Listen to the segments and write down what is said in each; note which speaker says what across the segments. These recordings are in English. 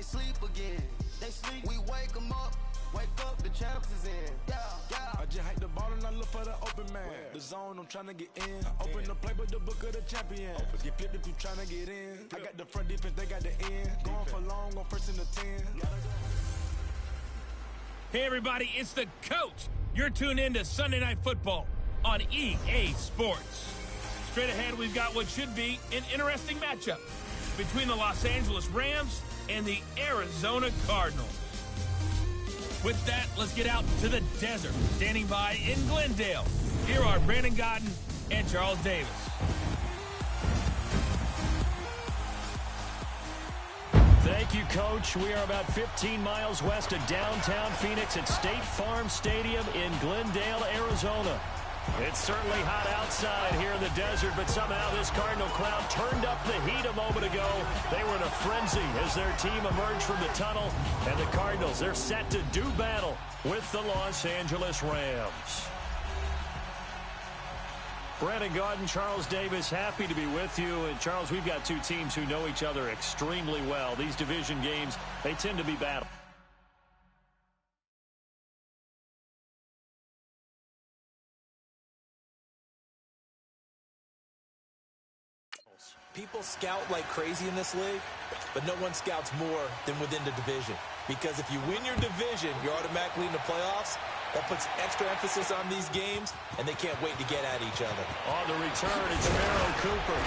Speaker 1: they sleep again. They sleep, we wake them up. Wake up, the champs is in. Yeah, yeah.
Speaker 2: I just hike the ball and I look for the open man. The zone, I'm trying to get in. Open the playbook, the book of the champion. Get flipped if you trying to get in. I got the front defense, they got the end. Going for long, on first and the 10.
Speaker 3: Hey, everybody, it's the coach. You're tuned in to Sunday Night Football on EA Sports. Straight ahead, we've got what should be an interesting matchup between the Los Angeles Rams and the Arizona Cardinals. With that, let's get out to the desert. Standing by in Glendale, here are Brandon Godden and Charles Davis.
Speaker 4: Thank you, Coach. We are about 15 miles west of downtown Phoenix at State Farm Stadium in Glendale, Arizona. It's certainly hot outside here in the desert, but somehow this Cardinal crowd turned up the heat a moment ago. They were in a frenzy as their team emerged from the tunnel, and the Cardinals, they're set to do battle with the Los Angeles Rams. Brandon Godden, Charles Davis, happy to be with you. And, Charles, we've got two teams who know each other extremely well. These division games, they tend to be battle.
Speaker 5: People scout like crazy in this league, but no one scouts more than within the division. Because if you win your division, you're automatically in the playoffs. That puts extra emphasis on these games, and they can't wait to get at each other.
Speaker 4: On the return, it's Pharaoh Cooper.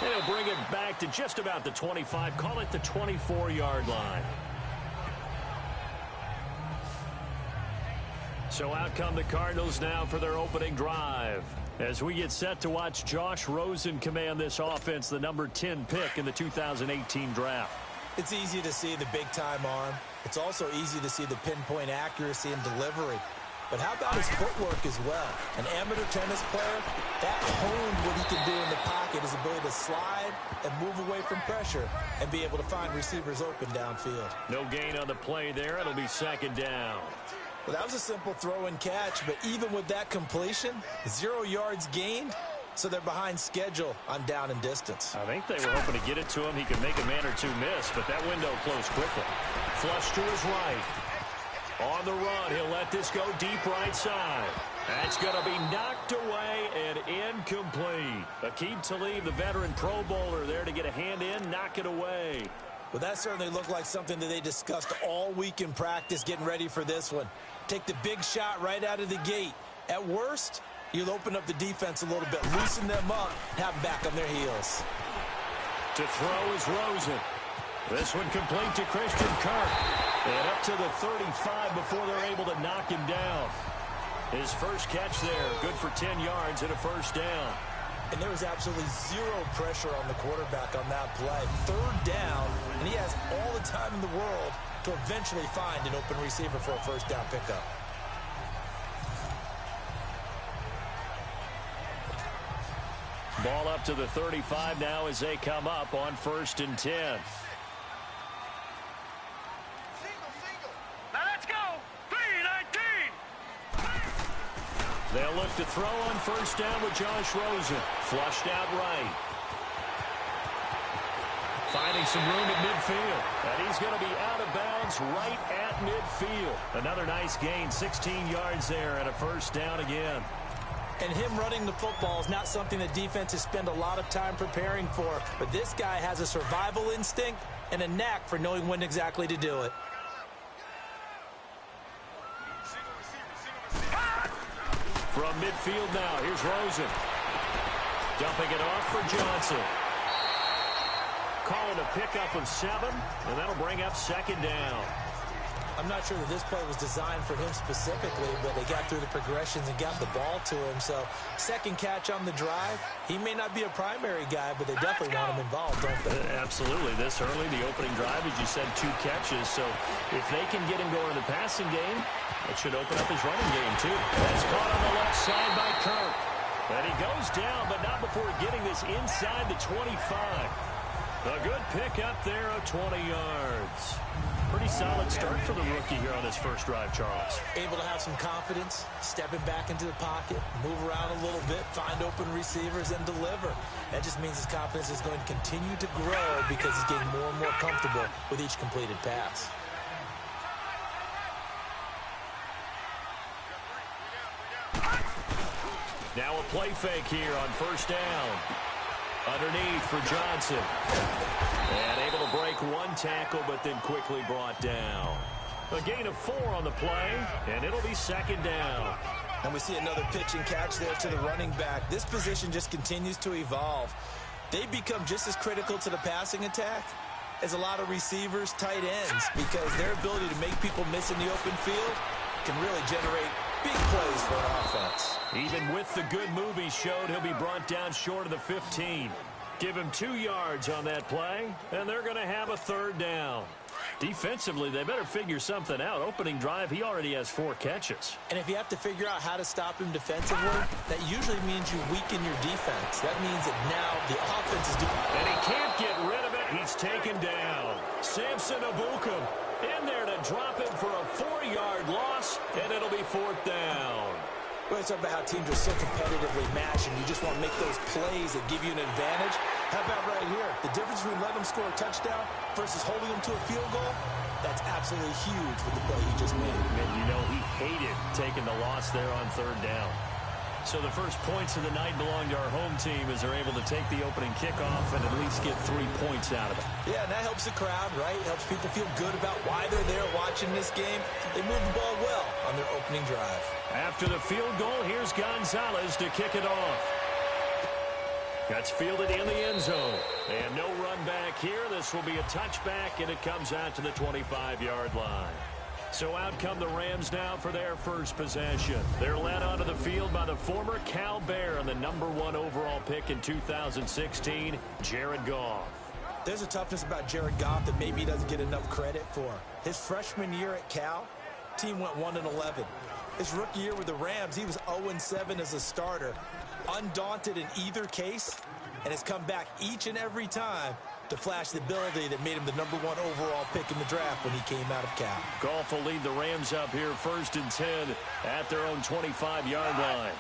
Speaker 4: And he'll bring it back to just about the 25, call it the 24-yard line. So out come the Cardinals now for their opening drive. As we get set to watch Josh Rosen command this offense, the number 10 pick in the 2018 draft.
Speaker 5: It's easy to see the big-time arm. It's also easy to see the pinpoint accuracy and delivery. But how about his footwork as well? An amateur tennis player, that honed what he can do in the pocket, his ability to slide and move away from pressure and be able to find receivers open downfield.
Speaker 4: No gain on the play there. It'll be second down.
Speaker 5: Well, that was a simple throw and catch, but even with that completion, 0 yards gained, so they're behind schedule on down and distance.
Speaker 4: I think they were hoping to get it to him. He could make a man or two miss, but that window closed quickly. Flush to his right. On the run, he'll let this go deep right side. That's going to be knocked away and incomplete. Aqib Talib, the veteran Pro Bowler, there to get a hand in, knock it away.
Speaker 5: Well, that certainly looked like something that they discussed all week in practice getting ready for this one. Take the big shot right out of the gate. At worst, you'll open up the defense a little bit, loosen them up, have them back on their heels.
Speaker 4: To throw is Rosen. This one complete to Christian Kirk. And up to the 35 before they're able to knock him down. His first catch there, good for 10 yards and a first down.
Speaker 5: And there was absolutely zero pressure on the quarterback on that play. Third down, and he has all the time in the world to eventually find an open receiver for a first down pickup.
Speaker 4: Ball up to the 35 now as they come up on 1st and 10.
Speaker 6: Now let's go. 3-19.
Speaker 4: They'll look to throw on 1st down with Josh Rosen. Flushed out right. Finding some room at midfield. And he's going to be out of bounds right at midfield. Another nice gain, 16 yards there and a first down again.
Speaker 5: And him running the football is not something that defenses spend a lot of time preparing for. But this guy has a survival instinct and a knack for knowing when exactly to do it.
Speaker 4: From midfield now, here's Rosen. Dumping it off for Johnson. Calling a pickup of 7, and that'll bring up 2nd down.
Speaker 5: I'm not sure that this play was designed for him specifically, but they got through the progressions and got the ball to him. So, 2nd catch on the drive. He may not be a primary guy, but they definitely want him involved, don't they?
Speaker 4: Absolutely. This early, the opening drive, as you said, 2 catches. So, if they can get him going in the passing game, it should open up his running game, too. That's caught on the left side by Kirk. And he goes down, but not before getting this inside the 25. A good pick up there of 20 yards. Pretty solid start for the rookie here on his first drive, Charles.
Speaker 5: Able to have some confidence, stepping back into the pocket, move around a little bit, find open receivers, and deliver. That just means his confidence is going to continue to grow because he's getting more and more comfortable with each completed pass.
Speaker 4: Now a play fake here on first down. Underneath for Johnson. And able to break one tackle, but then quickly brought down. A gain of 4 on the play, and it'll be second down.
Speaker 5: And we see another pitch and catch there to the running back. This position just continues to evolve. They become just as critical to the passing attack as a lot of receivers, tight ends, because their ability to make people miss in the open field can really generate big plays for an offense.
Speaker 4: Even with the good move he showed, he'll be brought down short of the 15. Give him 2 yards on that play, and they're going to have a third down. Defensively, they better figure something out. Opening drive, he already has 4 catches.
Speaker 5: And if you have to figure out how to stop him defensively, that usually means you weaken your defense. That means that now the offense is doing...
Speaker 4: And he can't get rid of it. He's taken down. Samson Abukum in there to drop him for a 4-yard loss, and it'll be 4th down.
Speaker 5: Well, it's about how teams are so competitively matched, and you just want to make those plays that give you an advantage. How about right here? The difference between letting them score a touchdown versus holding them to a field goal, that's absolutely huge with the play he just made.
Speaker 4: And you know he hated taking the loss there on 3rd down. So the first points of the night belong to our home team as they're able to take the opening kickoff and at least get 3 points out of it.
Speaker 5: Yeah, and that helps the crowd, right? Helps people feel good about why they're there watching this game. They move the ball well on their opening drive.
Speaker 4: After the field goal, here's Gonzalez to kick it off. That's fielded in the end zone. And no run back here. This will be a touchback, and it comes out to the 25-yard line. So out come the Rams now for their first possession. They're led onto the field by the former Cal Bear and the #1 overall pick in 2016, Jared Goff.
Speaker 5: There's a toughness about Jared Goff that maybe he doesn't get enough credit for. His freshman year at Cal, team went 1-11. His rookie year with the Rams, he was 0-7 as a starter. Undaunted in either case, and has come back each and every time to flash the ability that made him the #1 overall pick in the draft when he came out of Cal.
Speaker 4: Goff will lead the Rams up here 1st and 10 at their own 25-yard line.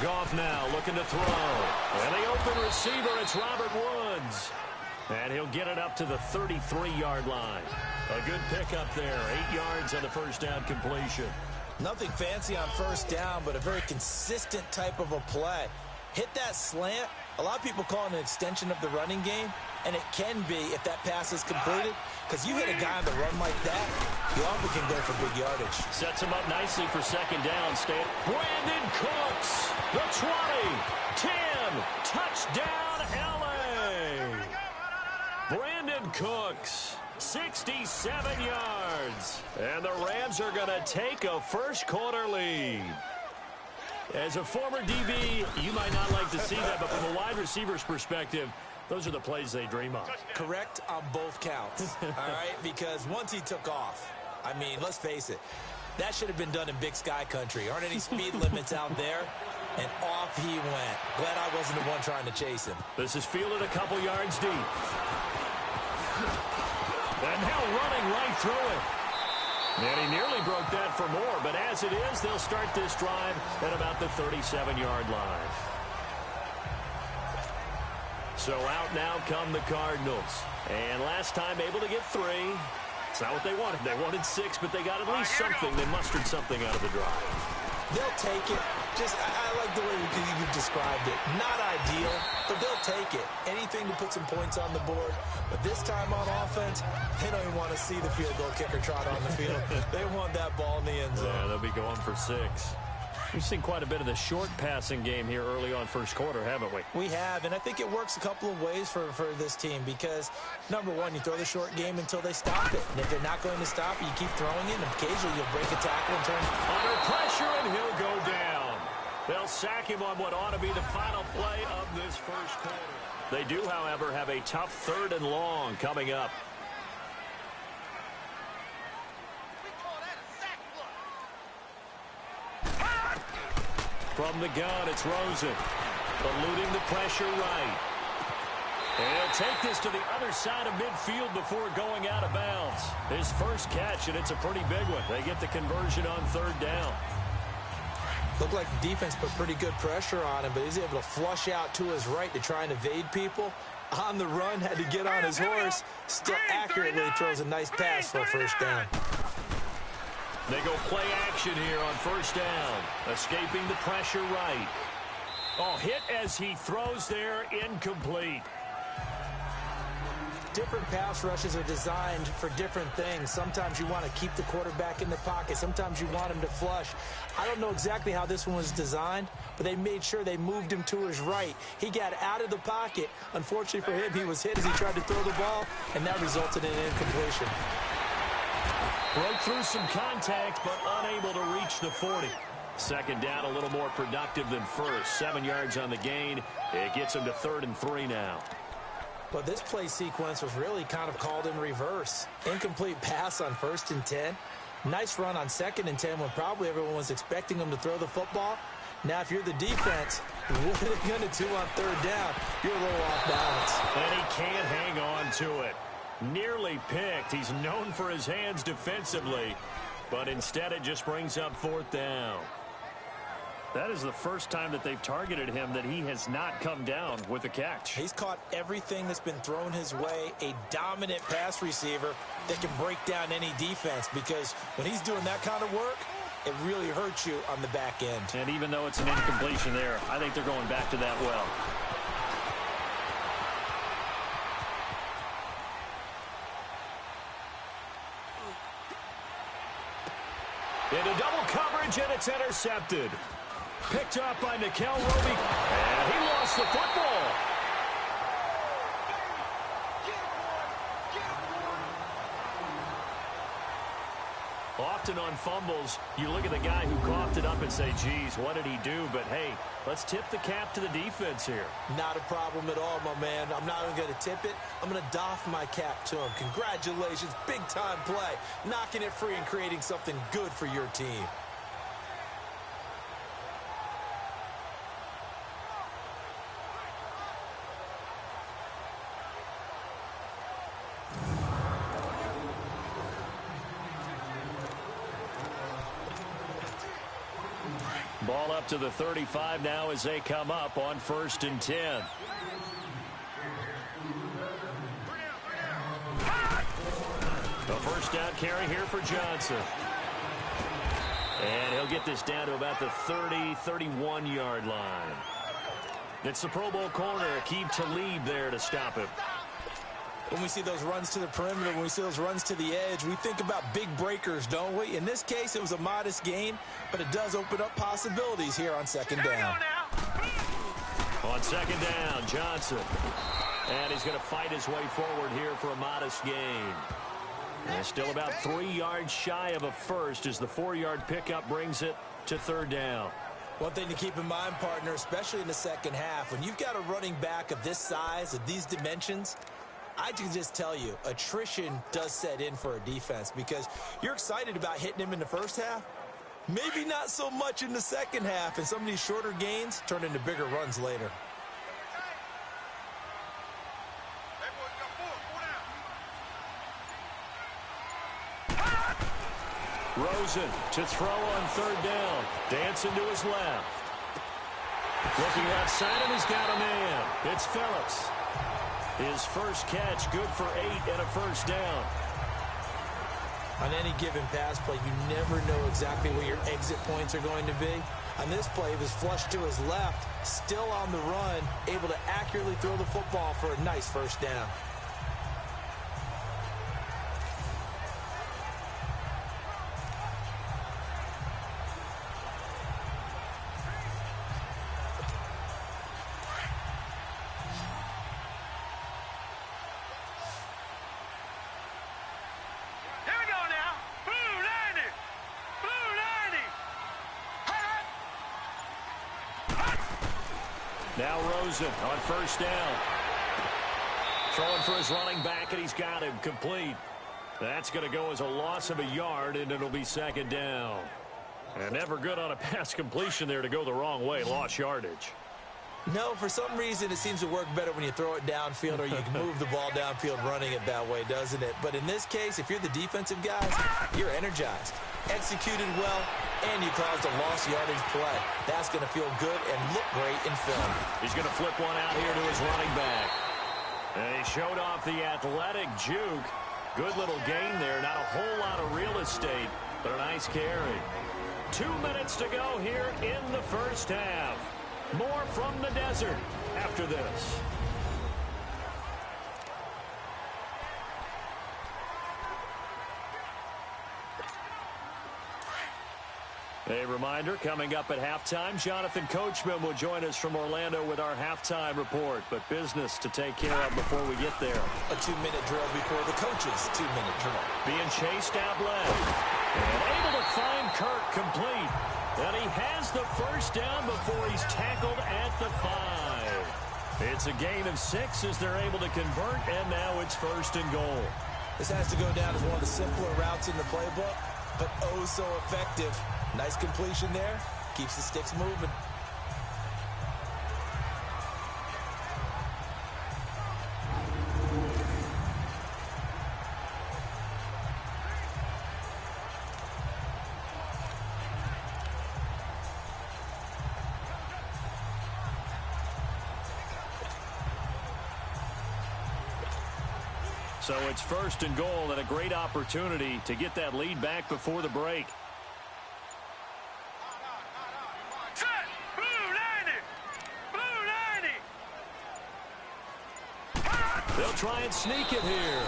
Speaker 4: Goff now looking to throw. And the open receiver, it's Robert Woods. And he'll get it up to the 33-yard line. A good pickup there, 8 yards on the first down completion.
Speaker 5: Nothing fancy on first down, but a very consistent type of a play. Hit that slant. A lot of people call it an extension of the running game, and it can be if that pass is completed, because you hit a guy on the run like that, you often can go for big yardage.
Speaker 4: Sets him up nicely for second down. Brandon Cooks, the 20, 10, touchdown LA. Brandon Cooks, 67 yards. And the Rams are going to take a first quarter lead. As a former DB, you might not like to see that, but from a wide receiver's perspective, those are the plays they dream of.
Speaker 5: Correct on both counts, all right? Because once he took off, I mean, let's face it, that should have been done in Big Sky country. Aren't any speed limits out there? And off he went. Glad I wasn't the one trying to chase him.
Speaker 4: This is fielded a couple yards deep. And now running right through it. And he nearly broke that for more, but as it is, they'll start this drive at about the 37-yard line. So out now come the Cardinals. And last time able to get 3. It's not what they wanted. They wanted 6, but they got at least something. They mustered something out of the drive.
Speaker 5: They'll take it. I like the way you described it. Not ideal, but they'll take it. Anything to put some points on the board. But this time on offense, they don't even want to see the field goal kicker trot on the field. They want that ball in the end zone.
Speaker 4: Yeah, they'll be going for 6. We've seen quite a bit of the short passing game here early on first quarter, haven't we?
Speaker 5: We have, and I think it works a couple of ways for this team because, number one, you throw the short game until they stop it. And if they're not going to stop it, you keep throwing it, and occasionally you'll break a tackle and turn.
Speaker 4: Under pressure, and he'll go down. They'll sack him on what ought to be the final play of this first quarter. They do, however, have a tough 3rd and long coming up. From the gun, it's Rosen. eluding the pressure right. And he'll take this to the other side of midfield before going out of bounds. His first catch, and it's a pretty big one. They get the conversion on third down.
Speaker 5: Looked like the defense put pretty good pressure on him, but he's able to flush out to his right to try and evade people. On the run, had to get on his horse. Still accurately throws a nice pass for a first down.
Speaker 4: They go play action here on first down. Escaping the pressure right. Oh, hit as he throws there, incomplete.
Speaker 5: Different pass rushes are designed for different things. Sometimes you want to keep the quarterback in the pocket. Sometimes you want him to flush. I don't know exactly how this one was designed, but they made sure they moved him to his right. He got out of the pocket. Unfortunately for him, he was hit as he tried to throw the ball, and that resulted in an incompletion.
Speaker 4: Broke through some contact, but unable to reach the 40. Second down, a little more productive than first. 7 yards on the gain. It gets him to 3rd and 3 now.
Speaker 5: But this play sequence was really kind of called in reverse. Incomplete pass on 1st and 10. Nice run on 2nd and 10 when probably everyone was expecting him to throw the football. Now, if you're the defense, what are they going to do on 3rd down? You're a little off balance.
Speaker 4: And he can't hang on to it. Nearly picked. He's known for his hands defensively, but instead it just brings up 4th down. That is the first time that they've targeted him that he has not come down with a catch.
Speaker 5: He's caught everything that's been thrown his way. A dominant pass receiver that can break down any defense, because when he's doing that kind of work, it really hurts you on the back end.
Speaker 4: And even though it's an incompletion there, I think they're going back to that well. Into double coverage, and it's intercepted. Picked up by Nikel Roby, and he lost the football. Often on fumbles, you look at the guy who coughed it up and say, geez, what did he do? But, hey, let's tip the cap to the defense here.
Speaker 5: Not a problem at all, my man. I'm not even going to tip it. I'm going to doff my cap to him. Congratulations, big-time play. Knocking it free and creating something good for your team.
Speaker 4: Ball up to the 35 now as they come up on 1st and 10. A first down carry here for Johnson. And he'll get this down to about the 30-31-yard line. It's the Pro Bowl corner, Aqib Talib there to stop him.
Speaker 5: When we see those runs to the perimeter, when we see those runs to the edge, we think about big breakers, don't we? In this case, it was a modest gain, but it does open up possibilities here on 2nd down.
Speaker 4: On 2nd down, Johnson. And he's going to fight his way forward here for a modest gain. And still about 3 yards shy of a first as the 4-yard pickup brings it to 3rd down.
Speaker 5: One thing to keep in mind, partner, especially in the second half, when you've got a running back of this size, of these dimensions, I can just tell you, attrition does set in for a defense, because you're excited about hitting him in the first half. Maybe not so much in the second half, and some of these shorter gains turn into bigger runs later.
Speaker 4: Rosen to throw on 3rd down. Dancing to his left. Looking left side, and he's got a man. It's Phillips. His first catch, good for 8 and a first down.
Speaker 5: On any given pass play, you never know exactly where your exit points are going to be. On this play, he was flushed to his left, still on the run, able to accurately throw the football for a nice first down.
Speaker 4: Now Rosen on 1st down. Throwing for his running back, and he's got him complete. That's going to go as a loss of a yard, and it'll be 2nd down. And never good on a pass completion there to go the wrong way. Lost yardage.
Speaker 5: No, for some reason, it seems to work better when you throw it downfield or you can move the ball downfield running it that way, doesn't it? But in this case, if you're the defensive guys, you're energized, executed well, and you caused a lost yardage play. That's going to feel good and look great in film.
Speaker 4: He's going to flip one out here to his running back. And he showed off the athletic juke. Good little gain there. Not a whole lot of real estate, but a nice carry. 2 minutes to go here in the first half. More from the desert after this. A reminder, coming up at halftime, Jonathan Coachman will join us from Orlando with our halftime report. But business to take care of before we get there.
Speaker 5: A 2-minute drill before the coach's 2-minute drill.
Speaker 4: Being chased out left. And able to find Kirk complete. And he has the first down before he's tackled at the 5. It's a gain of 6 as they're able to convert, and now it's first and goal.
Speaker 5: This has to go down as one of the simpler routes in the playbook, but oh so effective. Nice completion there. Keeps the sticks moving.
Speaker 4: So it's first and goal and a great opportunity to get that lead back before the break. They'll try and sneak it here.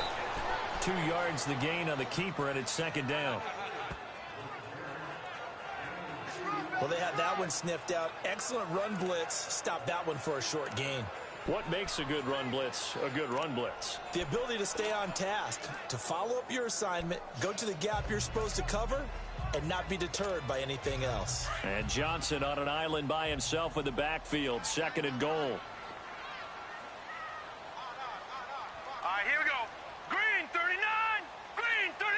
Speaker 4: 2 yards the gain on the keeper, and it's second down.
Speaker 5: Well, they had that one sniffed out. Excellent run blitz. Stop that one for a short gain.
Speaker 4: What makes a good run blitz a good run blitz?
Speaker 5: The ability to stay on task, to follow up your assignment, go to the gap you're supposed to cover, and not be deterred by anything else.
Speaker 4: And Johnson on an island by himself in the backfield. Second and goal.
Speaker 6: All right, here we go. Green 39. Green 39.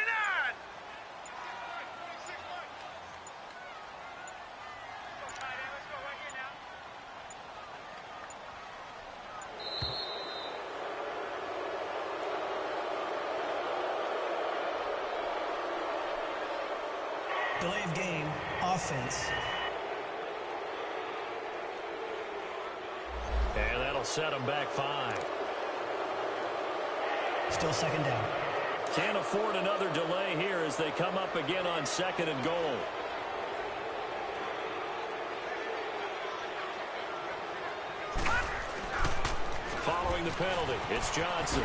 Speaker 6: Let's go right here now.
Speaker 7: Delay of game, offense.
Speaker 4: And that'll set him back 5.
Speaker 7: Still second down.
Speaker 4: Can't afford another delay here as they come up again on second and goal. Following the penalty, it's Johnson.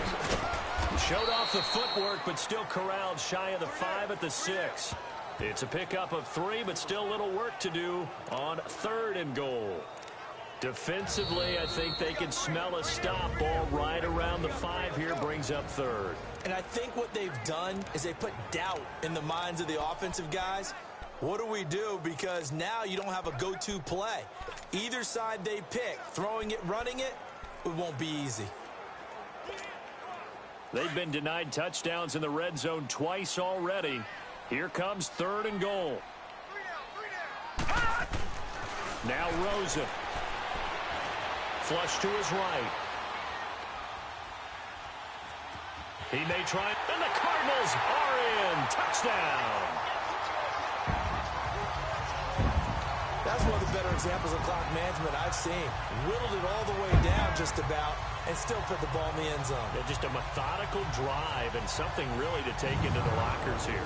Speaker 4: Showed off the footwork, but still corralled shy of the 5 at the 6. It's a pickup of 3, but still little work to do on third and goal. Defensively, I think they can smell a stop. Ball right around the 5 here, brings up third.
Speaker 5: And I think what they've done is they put doubt in the minds of the offensive guys. What do we do? Because now you don't have a go-to play. Either side they pick, throwing it, running it, it won't be easy.
Speaker 4: They've been denied touchdowns in the red zone twice already. Here comes third and goal. Now Rosen. Flush to his right. He may try, and the Cardinals are in. Touchdown.
Speaker 5: That's one of the better examples of clock management I've seen. Whittled it all the way down just about and still put the ball in the end zone.
Speaker 4: Yeah, just a methodical drive and something really to take into the lockers here.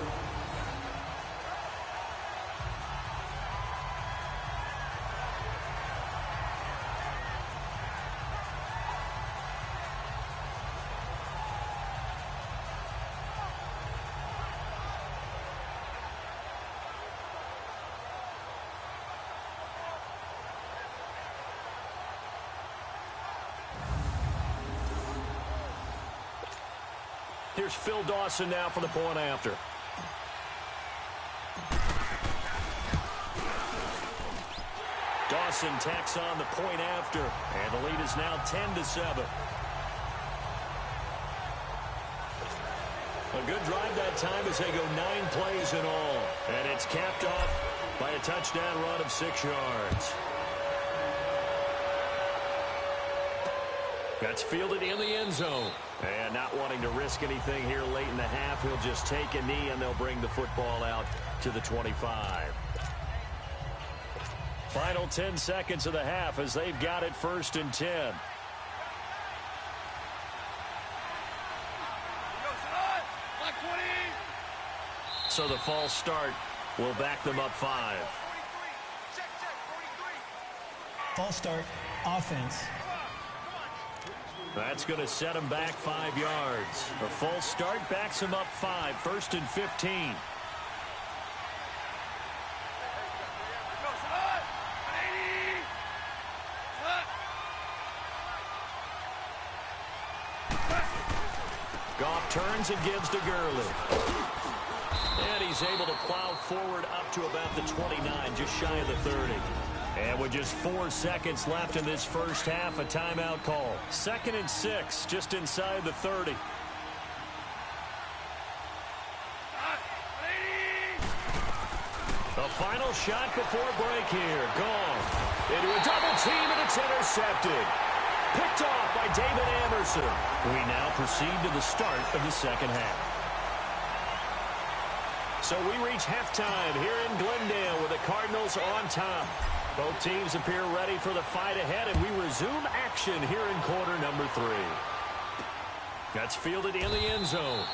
Speaker 4: Here's Phil Dawson now for the point after. Dawson tacks on the point after, and the lead is now 10-7. A good drive that time as they go 9 plays in all, and it's capped off by a touchdown run of 6 yards. That's fielded in the end zone. And not wanting to risk anything here late in the half, he'll just take a knee, and they'll bring the football out to the 25. Final 10 seconds of the half as they've got it 1st and 10. So the false start will back them up 5.
Speaker 7: False start, offense.
Speaker 4: That's going to set him back 5 yards. A false start backs him up 5, 1st and 15. Goff turns and gives to Gurley. And he's able to plow forward up to about the 29, just shy of the 30. And with just 4 seconds left in this first half, a timeout call. 2nd and 6, just inside the 30. A final shot before break here. Gone. Into a double team, and it's intercepted. Picked off by David Anderson. We now proceed to the start of the second half. So we reach halftime here in Glendale with the Cardinals on top. Both teams appear ready for the fight ahead, and we resume action here in quarter number 3. That's fielded in the end zone.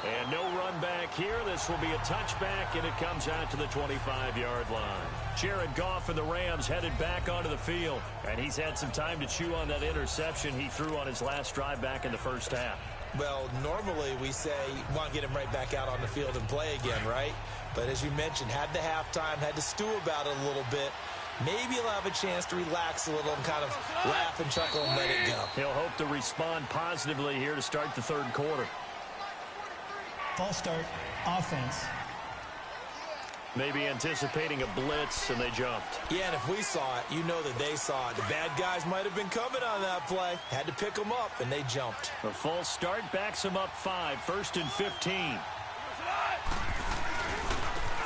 Speaker 4: And no run back here. This will be a touchback, and it comes out to the 25-yard line. Jared Goff and the Rams headed back onto the field, and he's had some time to chew on that interception he threw on his last drive back in the first half.
Speaker 5: Well, normally we say you want to get him right back out on the field and play again, right? But as you mentioned, had the halftime, had to stew about it a little bit. Maybe he'll have a chance to relax a little and kind of laugh and chuckle and let it go.
Speaker 4: He'll hope to respond positively here to start the third quarter.
Speaker 7: False start, offense.
Speaker 4: Maybe anticipating a blitz, and they jumped.
Speaker 5: Yeah, and if we saw it, you know that they saw it. The bad guys might have been coming on that play. Had to pick them up, and they jumped.
Speaker 4: A false start backs them up 5, 1st and 15.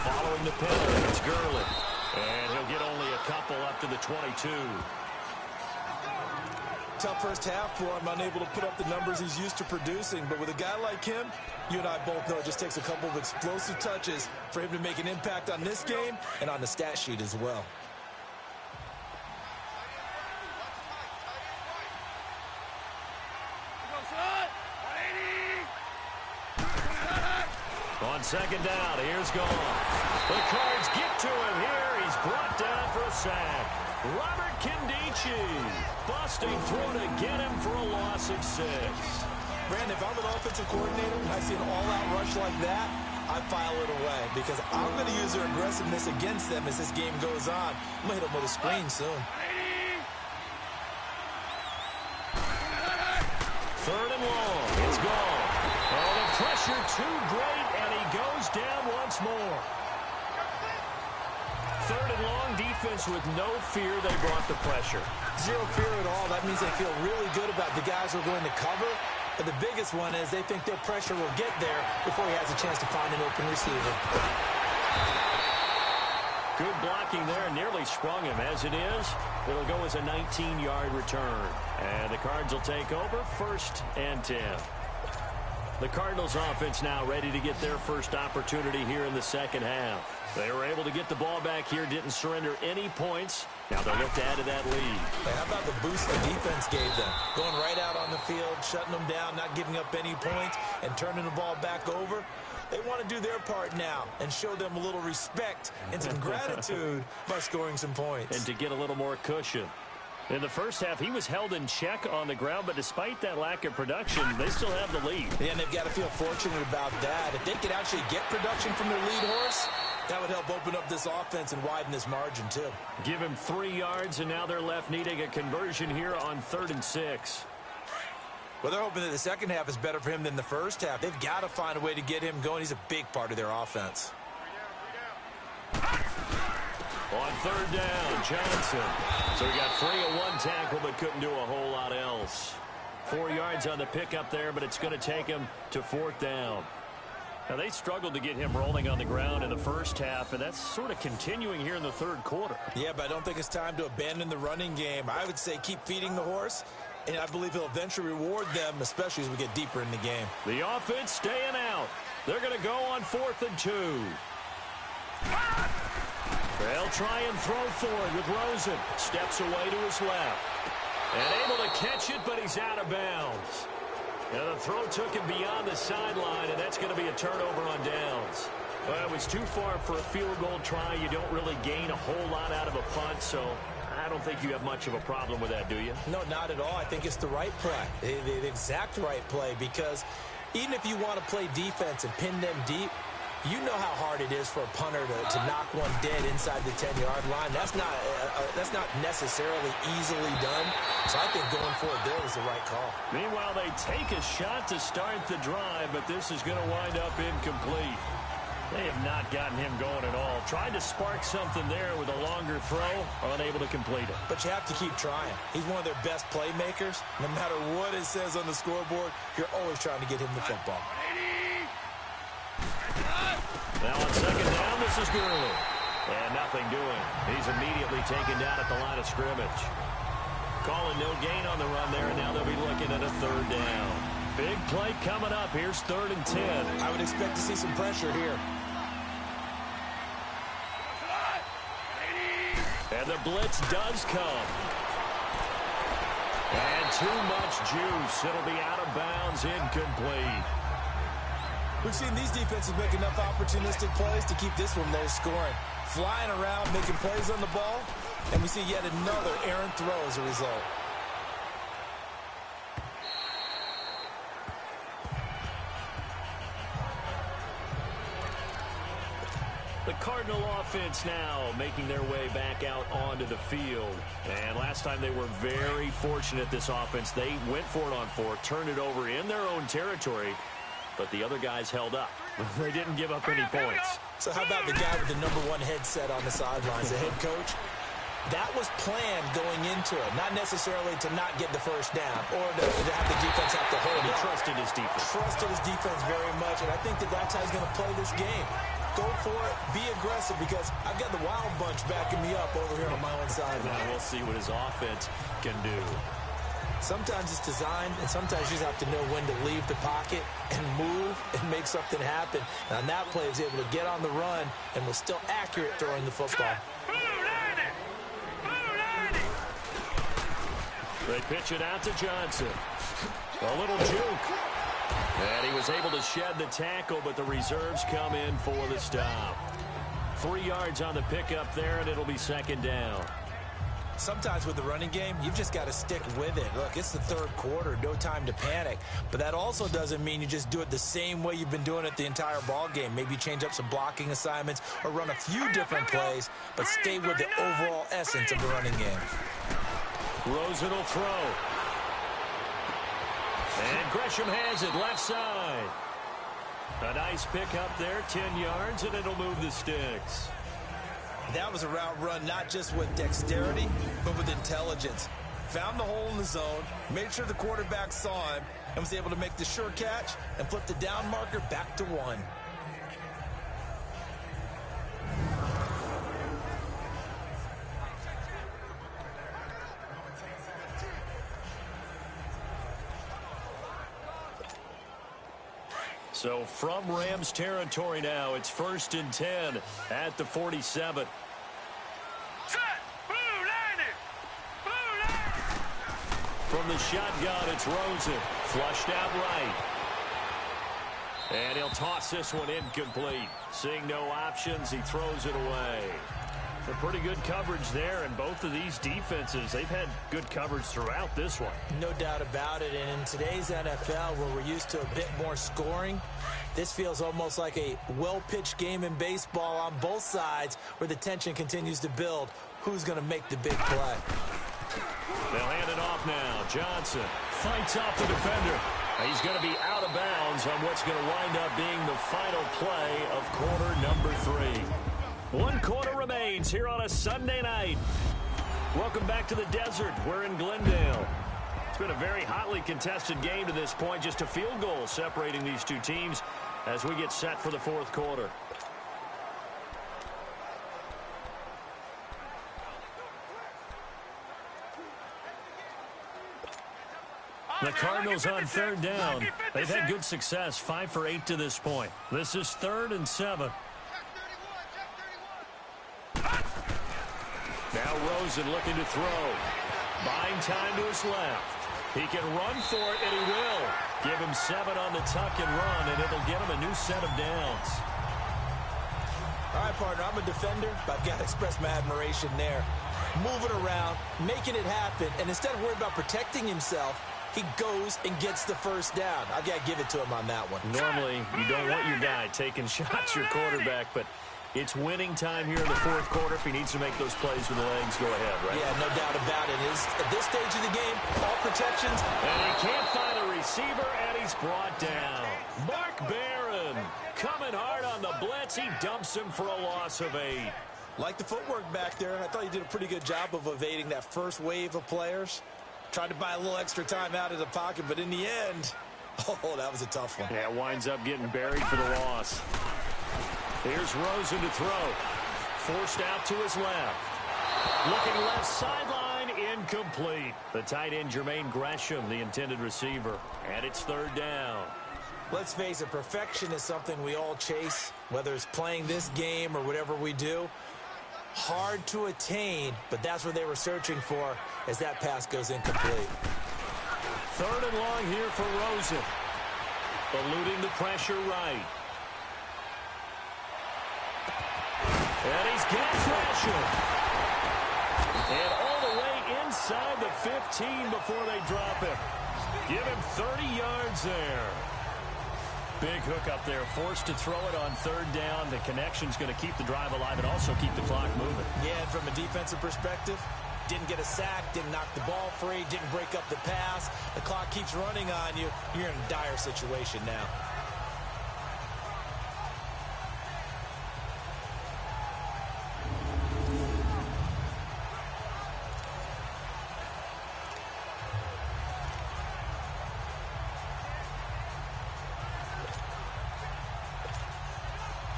Speaker 4: Following the penalty, it's Gurley. And he'll get only a couple up to the 22.
Speaker 5: Tough first half for him, unable to put up the numbers he's used to producing. But with a guy like him, you and I both know it just takes a couple of explosive touches for him to make an impact on this game and on the stat sheet as well.
Speaker 4: On second down, here's Goff. The Cards get to him here. He's brought down for a sack. Robert Kindici busting through to get him for a loss of 6.
Speaker 5: Brandon, if I'm an offensive coordinator and I see an all-out rush like that, I file it away because I'm going to use their aggressiveness against them as this game goes on. I'm going to hit them with a screen soon.
Speaker 4: 3rd and long. It's gone. Oh, the pressure too great, and he goes down once more. 3rd and long, defense with no fear. They brought the pressure.
Speaker 5: Zero fear at all. That means they feel really good about the guys who are going to cover. But the biggest one is they think their pressure will get there before he has a chance to find an open receiver.
Speaker 4: Good blocking there. Nearly sprung him. As it is, it'll go as a 19-yard return. And the Cards will take over 1st and 10. The Cardinals offense now ready to get their first opportunity here in the second half. They were able to get the ball back here, didn't surrender any points. Now they'll look to add to that lead.
Speaker 5: Hey, how about the boost the defense gave them? Going right out on the field, shutting them down, not giving up any points, and turning the ball back over. They want to do their part now and show them a little respect and some gratitude by scoring some points.
Speaker 4: And to get a little more cushion. In the first half, he was held in check on the ground, but despite that lack of production, they still have the lead.
Speaker 5: Yeah, and they've got to feel fortunate about that. If they could actually get production from their lead horse, that would help open up this offense and widen this margin, too.
Speaker 4: Give him 3 yards, and now they're left needing a conversion here on 3rd and 6.
Speaker 5: Well, they're hoping that the second half is better for him than the first half. They've got to find a way to get him going. He's a big part of their offense.
Speaker 4: On 3rd down, Johnson. So he got free of 1 tackle, but couldn't do a whole lot else. 4 yards on the pickup there, but it's going to take him to 4th down. Now, they struggled to get him rolling on the ground in the first half, and that's sort of continuing here in the third quarter.
Speaker 5: Yeah, but I don't think it's time to abandon the running game. I would say keep feeding the horse and I believe he'll eventually reward them, especially as we get deeper in the game.
Speaker 4: The offense staying out. They're going to go on 4th and 2. They'll try and throw forward with Rosen. Steps away to his left. And able to catch it, but he's out of bounds. Now the throw took him beyond the sideline, and that's going to be a turnover on downs. Well, it was too far for a field goal try. You don't really gain a whole lot out of a punt, so I don't think you have much of a problem with that, do you?
Speaker 5: No, not at all. I think it's the right play, the exact right play, because even if you want to play defense and pin them deep, you know how hard it is for a punter to knock one dead inside the 10-yard line. That's not necessarily easily done. So I think going for it there was the right call.
Speaker 4: Meanwhile, they take a shot to start the drive, but this is going to wind up incomplete. They have not gotten him going at all. Tried to spark something there with a longer throw, unable to complete it.
Speaker 5: But you have to keep trying. He's one of their best playmakers. No matter what it says on the scoreboard, you're always trying to get him the football.
Speaker 4: Now on 2nd down, this is Gurley. And nothing doing. He's immediately taken down at the line of scrimmage. Calling no gain on the run there, and now they'll be looking at a 3rd down. Big play coming up. Here's 3rd and 10.
Speaker 5: I would expect to see some pressure here.
Speaker 4: And the blitz does come. And too much juice. It'll be out of bounds, incomplete.
Speaker 5: We've seen these defenses make enough opportunistic plays to keep this one low scoring. Flying around, making plays on the ball, and we see yet another errant throw as a result.
Speaker 4: The Cardinal offense now making their way back out onto the field. And last time they were very fortunate, this offense. They went for it on 4, turned it over in their own territory, but the other guys held up. They didn't give up any points.
Speaker 5: So how about the guy with the #1 headset on the sidelines, the head coach? That was planned going into it, not necessarily to not get the first down or to have the defense have to hold.
Speaker 4: He trusted his defense.
Speaker 5: Trusted his defense very much, and I think that's how he's going to play this game. Go for it, be aggressive, because I've got the Wild Bunch backing me up over here on my own sideline.
Speaker 4: Now we'll see what his offense can do.
Speaker 5: Sometimes it's designed, and sometimes you just have to know when to leave the pocket and move and make something happen. And on that play, he was able to get on the run and was still accurate throwing the football.
Speaker 4: They pitch it out to Johnson. A little juke. And he was able to shed the tackle, but the reserves come in for the stop. 3 yards on the pickup there, and it'll be 2nd down.
Speaker 5: Sometimes with the running game, you've just got to stick with it. Look, it's the 3rd quarter, no time to panic. But that also doesn't mean you just do it the same way you've been doing it the entire ball game. Maybe change up some blocking assignments or run a few different plays, but stay with the overall essence of the running game.
Speaker 4: Rosen will throw. And Gresham has it left side. A nice pick up there, 10 yards, and it'll move the sticks.
Speaker 5: That was a route run not just with dexterity, but with intelligence. Found the hole in the zone, made sure the quarterback saw him, and was able to make the sure catch and flip the down marker back to 1.
Speaker 4: So from Rams territory now, it's 1st and 10 at the 47. From the shotgun, it's Rosen. Flushed out right. And he'll toss this one incomplete. Seeing no options, he throws it away. A pretty good coverage there, and both of these defenses, they've had good coverage throughout this one.
Speaker 5: No doubt about it, and in today's NFL, where we're used to a bit more scoring, this feels almost like a well-pitched game in baseball on both sides, where the tension continues to build. Who's going to make the big play?
Speaker 4: They'll hand it off now. Johnson fights off the defender. He's going to be out of bounds on what's going to wind up being the final play of quarter number 3. 1 quarter remains here on a Sunday night. Welcome back to the desert. We're in Glendale. It's been a very hotly contested game to this point. Just a field goal separating these two teams as we get set for the 4th quarter. The Cardinals on third down. They've had good success, 5 for 8 to this point. This is 3rd and 7. Now Rosen looking to throw. Buying time to his left. He can run for it, and he will. Give him 7 on the tuck and run, and it'll get him a new set of downs.
Speaker 5: All right, partner, I'm a defender, but I've got to express my admiration there. Moving around, making it happen, and instead of worrying about protecting himself, he goes and gets the first down. I've got to give it to him on that one.
Speaker 4: Normally, you don't want your guy taking shots, your quarterback, but it's winning time here in the 4th quarter. If he needs to make those plays with the legs, go ahead, right?
Speaker 5: Yeah, no doubt about it. At this stage of the game, all protections.
Speaker 4: And he can't find a receiver, and he's brought down. Mark Barron coming hard on the blitz. He dumps him for a loss of 8.
Speaker 5: Like the footwork back there, I thought you did a pretty good job of evading that first wave of players. Tried to buy a little extra time out of the pocket, but in the end, oh, that was a tough one.
Speaker 4: Yeah, winds up getting buried for the loss. Here's Rosen to throw. Forced out to his left. Looking left sideline, incomplete. The tight end, Jermaine Gresham, the intended receiver. And it's 3rd down.
Speaker 5: Let's face it, perfection is something we all chase, whether it's playing this game or whatever we do. Hard to attain, but that's what they were searching for as that pass goes incomplete.
Speaker 4: 3rd and long here for Rosen. Eluding the pressure right. And he's got Gresham. And all the way inside the 15 before they drop him. Give him 30 yards there. Big hook up there, forced to throw it on 3rd down. The connection's going to keep the drive alive and also keep the clock moving.
Speaker 5: Yeah, and from a defensive perspective, didn't get a sack, didn't knock the ball free, didn't break up the pass. The clock keeps running on you. You're in a dire situation now.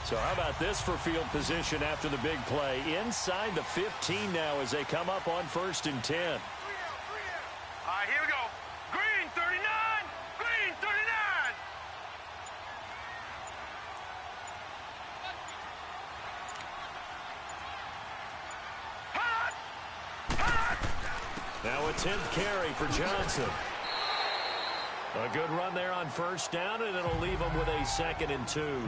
Speaker 4: So how about this for field position after the big play? Inside the 15 now as they come up on 1st and 10.
Speaker 6: All right, here we go. Green 39. Green 39. Hot. Hot.
Speaker 4: Now a 10th carry for Johnson. A good run there on 1st down, and it'll leave them with a 2nd and 2.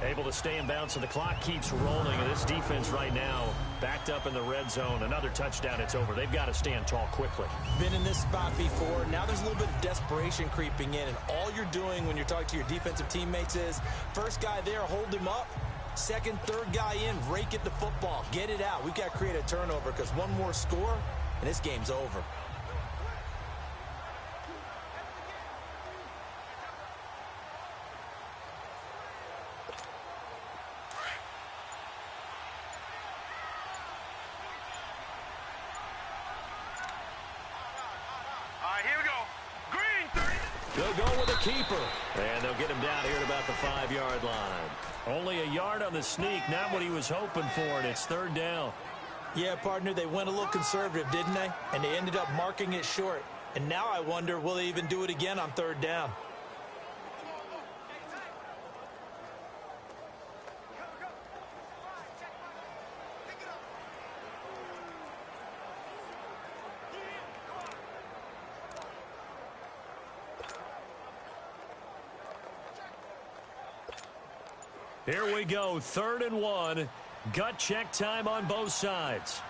Speaker 4: Able to stay in bounds, so the clock keeps rolling. And this defense right now backed up in the red zone. Another touchdown, it's over. They've got to stand tall quickly.
Speaker 5: Been in this spot before. Now there's a little bit of desperation creeping in. And all you're doing when you're talking to your defensive teammates is, first guy there, hold him up. 2nd, 3rd guy in, rake at the football. Get it out. We've got to create a turnover because one more score, and this game's over.
Speaker 4: They'll go with a keeper. And they'll get him down here at about the 5-yard line. Only a yard on the sneak, not what he was hoping for, and it's 3rd down.
Speaker 5: Yeah, partner, they went a little conservative, didn't they? And they ended up marking it short. And now I wonder, will they even do it again on 3rd down?
Speaker 4: Here we go, 3rd and 1. Gut check time on both sides.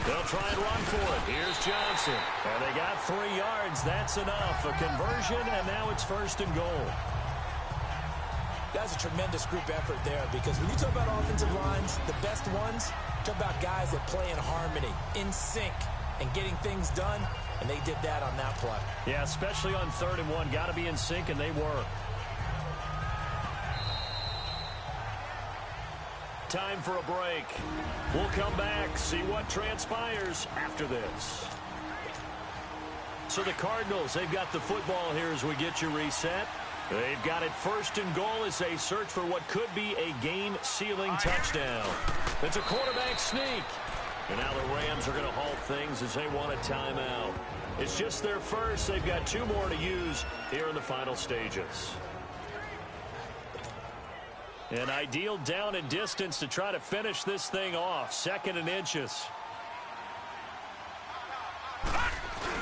Speaker 4: They'll try and run for it. Here's Johnson. And they got 3 yards. That's enough. A conversion, and now it's 1st and goal.
Speaker 5: That's a tremendous group effort there, because when you talk about offensive lines, the best ones, talk about guys that play in harmony, in sync, and getting things done, and they did that on that play.
Speaker 4: Yeah, especially on 3rd and 1. Got to be in sync, and they were. Time for a break. We'll come back, see what transpires after this. So the Cardinals, they've got the football here as we get you reset. They've got it first and goal as they search for what could be a game-sealing touchdown. It's a quarterback sneak. And now the Rams are going to halt things as they want a timeout. It's just their first. They've got 2 more to use here in the final stages. An ideal down and distance to try to finish this thing off. 2nd and inches.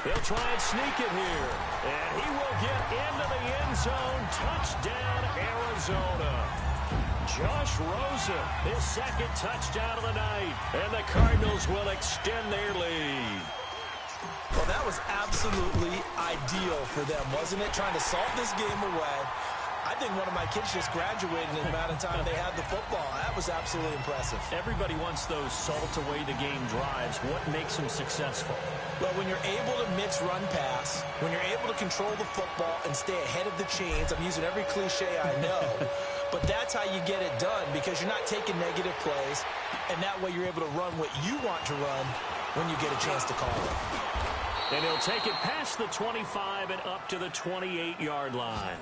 Speaker 4: They'll try and sneak it here. And he will get into the end zone. Touchdown, Arizona. Josh Rosen, his 2nd touchdown of the night. And the Cardinals will extend their lead.
Speaker 5: Well, that was absolutely ideal for them, wasn't it? Trying to solve this game away. I think one of my kids just graduated in the amount of time they had the football. That was absolutely impressive.
Speaker 4: Everybody wants those salt-away-the-game drives. What makes them successful?
Speaker 5: Well, when you're able to mix run pass, when you're able to control the football and stay ahead of the chains, I'm using every cliche I know, but that's how you get it done because you're not taking negative plays, and that way you're able to run what you want to run when you get a chance to call it.
Speaker 4: And he'll take it past the 25 and up to the 28-yard line.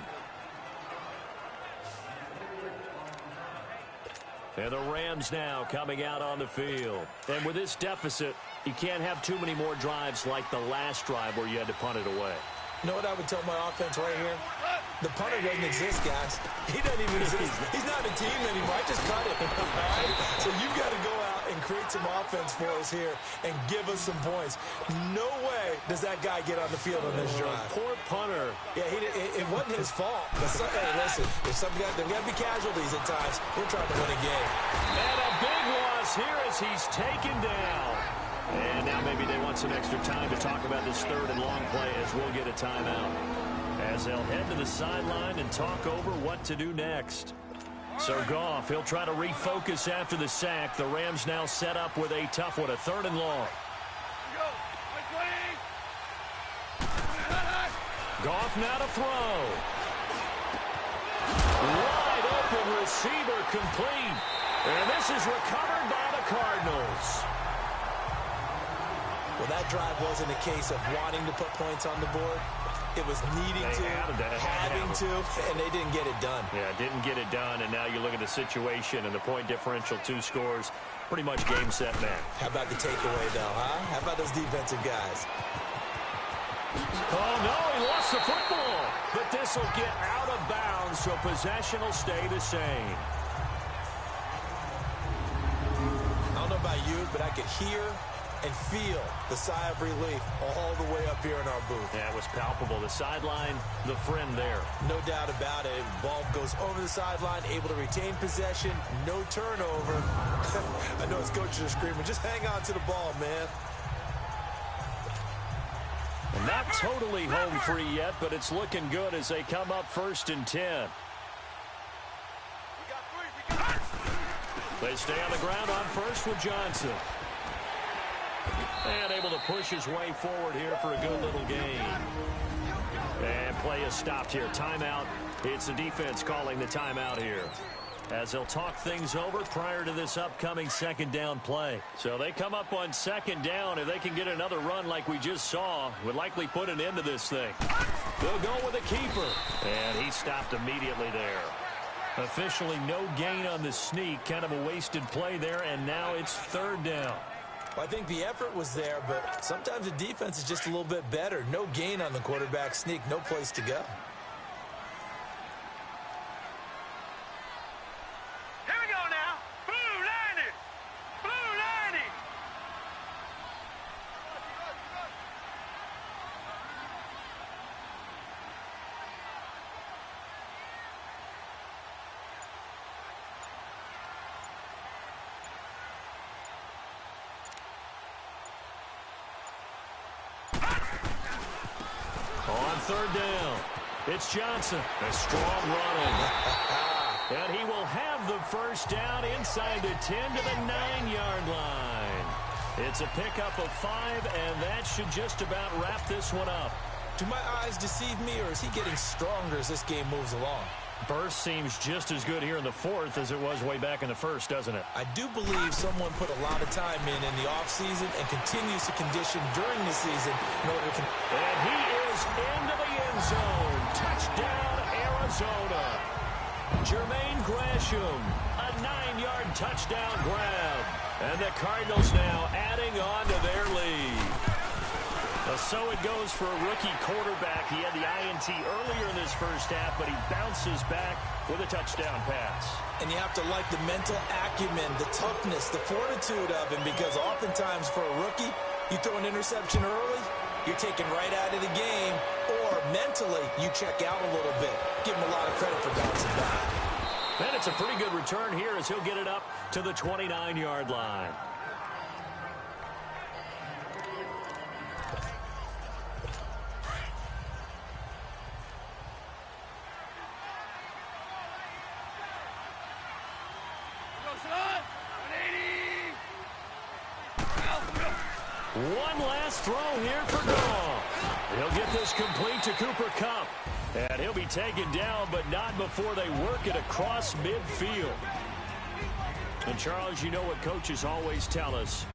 Speaker 4: And the Rams now coming out on the field. And with this deficit, you can't have too many more drives like the last drive where you had to punt it away.
Speaker 5: You know what I would tell my offense right here? The punter doesn't exist, guys. He doesn't even exist. He's not a team anymore. I just cut him. All right? So you've got to go out and create some offense for us here and give us some points. No way does that guy get on the field on this drive.
Speaker 4: Poor punter.
Speaker 5: Yeah, it wasn't his fault. But hey, listen, there's got to be casualties at times. We're trying to win a game.
Speaker 4: And a big loss here as he's taken down. And now maybe they want some extra time to talk about this 3rd and long play as we'll get a timeout. As they'll head to the sideline and talk over what to do next. So Goff, he'll try to refocus after the sack. The Rams now set up with a tough one, a 3rd and long. Goff now to throw. Wide open receiver complete. And this is recovered by the Cardinals.
Speaker 5: Well, that drive wasn't a case of wanting to put points on the board. It was needing to, having to, and they didn't get it done.
Speaker 4: Yeah, didn't get it done, and now you look at the situation and the point differential, 2 scores, pretty much game, set, man.
Speaker 5: How about the takeaway, though, huh? How about those defensive guys?
Speaker 4: Oh, no, he lost the football. But this will get out of bounds, so possession will stay the same.
Speaker 5: I don't know about you, but I could hear and feel the sigh of relief all the way up here in our booth.
Speaker 4: Yeah, it was palpable. The sideline, the friend there.
Speaker 5: No doubt about it. Ball goes over the sideline, able to retain possession, no turnover. I know his coaches are screaming, just hang on to the ball, man.
Speaker 4: And not totally home free yet, but it's looking good as they come up 1st and 10. They stay on the ground on first with Johnson. And able to push his way forward here for a good little gain. And play is stopped here. Timeout. It's the defense calling the timeout here, as they'll talk things over prior to this upcoming 2nd down play. So they come up on 2nd down. If they can get another run like we just saw, would likely put an end to this thing. They'll go with a keeper. And he stopped immediately there. Officially no gain on the sneak. Kind of a wasted play there, and now it's 3rd down.
Speaker 5: Well, I think the effort was there, but sometimes the defense is just a little bit better. No gain on the quarterback sneak, no place to go.
Speaker 6: Here we go now. Blue 90. Blue 90.
Speaker 4: On 3rd down, it's Johnson. A strong running. And he will have the 1st down inside the 10 to the 9-yard line. It's a pickup of 5, and that should just about wrap this one up.
Speaker 5: Do my eyes deceive me, or is he getting stronger as this game moves along?
Speaker 4: Burst seems just as good here in the 4th as it was way back in the 1st, doesn't it?
Speaker 5: I do believe someone put a lot of time in the offseason and continues to condition during the season in order to...
Speaker 4: And he is into the end zone. Touchdown, Arizona. Arizona. Jermaine Gresham, a 9-yard touchdown grab. And the Cardinals now adding on to their lead. So it goes for a rookie quarterback. He had the INT earlier in this first half, but he bounces back with a touchdown pass.
Speaker 5: And you have to like the mental acumen, the toughness, the fortitude of him, because oftentimes for a rookie, you throw an interception early, you're taken right out of the game, or mentally you check out a little bit. Give him a lot of credit for bouncing back.
Speaker 4: And it's a pretty good return here as he'll get it up to the 29-yard line. One last throw here for Goff. He'll get this complete to Cooper Kupp. And he'll be taken down, but not before they work it across midfield. And, Charles, you know what coaches always tell us.